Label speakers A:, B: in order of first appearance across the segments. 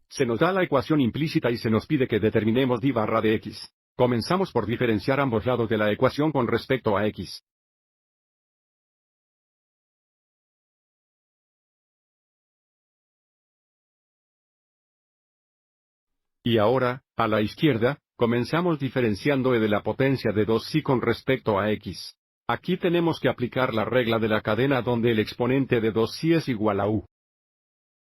A: Se nos da la ecuación implícita y se nos pide que determinemos d barra de x. Comenzamos por diferenciar ambos lados de la ecuación con respecto a x. Y ahora, a la izquierda, comenzamos diferenciando e de la potencia de 2i con respecto a x. Aquí tenemos que aplicar la regla de la cadena donde el exponente de 2i es igual a u.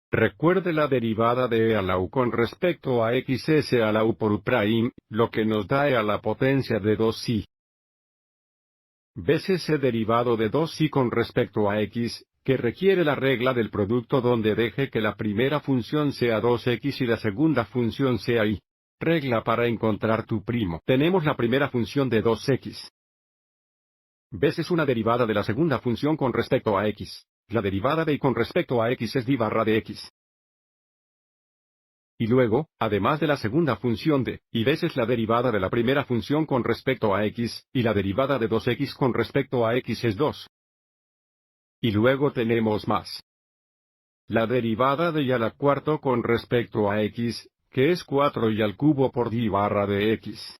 A: Recuerde la derivada de e a la u con respecto a x es e a la u por u prime, lo que nos da e a la potencia de 2i. Veces e derivado de 2i con respecto a x, que requiere la regla del producto donde deje que la primera función sea 2x y la segunda función sea y. Regla para encontrar tu primo. Tenemos la primera función de 2x. Veces una derivada de la segunda función con respecto a x. La derivada de y con respecto a x es d barra de x. Y luego, además de la segunda función de, y veces la derivada de la primera función con respecto a x, y la derivada de 2x con respecto a x es 2. Y luego tenemos más. La derivada de y a la cuarto con respecto a x, que es 4 y al cubo por d barra de x.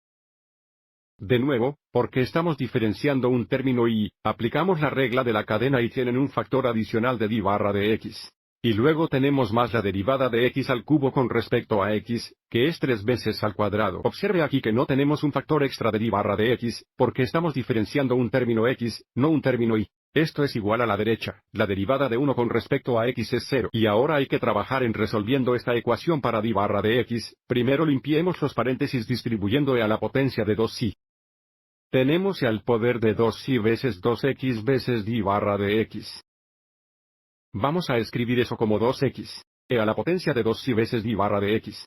A: De nuevo, porque estamos diferenciando un término y, aplicamos la regla de la cadena y tienen un factor adicional de d barra de x. Y luego tenemos más la derivada de x al cubo con respecto a x, que es 3 veces al cuadrado. Observe aquí que no tenemos un factor extra de d barra de x, porque estamos diferenciando un término x, no un término y. Esto es igual a la derecha, la derivada de 1 con respecto a x es 0. Y ahora hay que trabajar en resolviendo esta ecuación para d barra de x. Primero limpiemos los paréntesis distribuyendo e a la potencia de 2i. Tenemos e al poder de 2i veces 2x veces d barra de x. Vamos a escribir eso como 2x, e a la potencia de 2i veces d barra de x.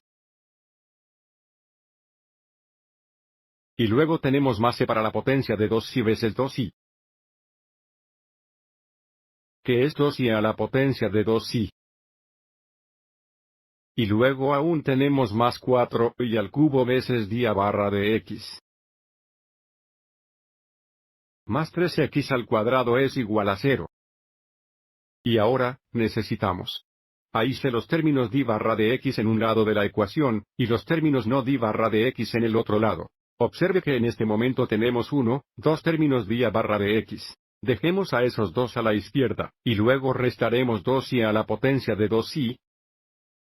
A: Y luego tenemos más e para la potencia de 2i veces 2i. Que es 2i a la potencia de 2i. Y luego aún tenemos más 4i al cubo veces d barra de x. Más 3x al cuadrado es igual a 0. Y ahora, necesitamos. Aísle los términos d barra de x en un lado de la ecuación, y los términos no d barra de x en el otro lado. Observe que en este momento tenemos 2 términos d barra de x. Dejemos a esos dos a la izquierda, y luego restaremos 2i a la potencia de 2i,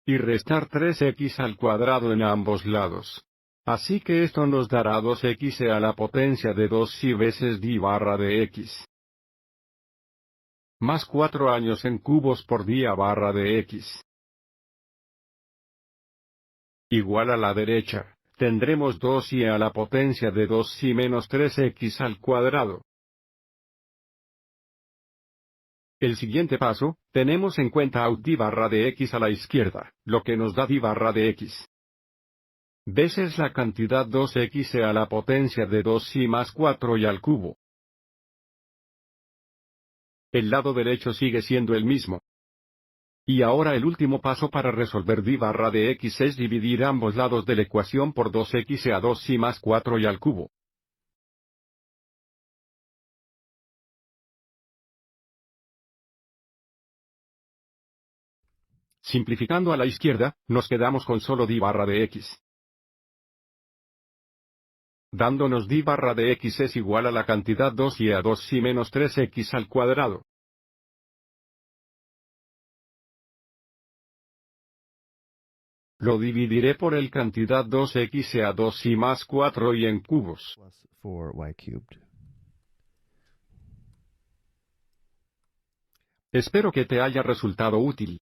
A: y restar 3x al cuadrado en ambos lados. Así que esto nos dará 2x a la potencia de 2i veces d barra de x. Más 4 años en cubos por d barra de x. Igual a la derecha, tendremos 2i a la potencia de 2i menos 3x al cuadrado. El siguiente paso, tenemos en cuenta a d barra de x a la izquierda, lo que nos da d barra de x. Veces la cantidad 2x a la potencia de 2i más 4i al cubo. El lado derecho sigue siendo el mismo. Y ahora el último paso para resolver d barra de x es dividir ambos lados de la ecuación por 2x a 2i más 4i al cubo. Simplificando a la izquierda, nos quedamos con solo d barra de x. Dándonos d barra de x es igual a la cantidad 2i a 2i menos 3x al cuadrado. Lo dividiré por el cantidad 2x a 2i más 4i en cubos.
B: Plus 4y cubed.
A: Espero que te haya resultado útil.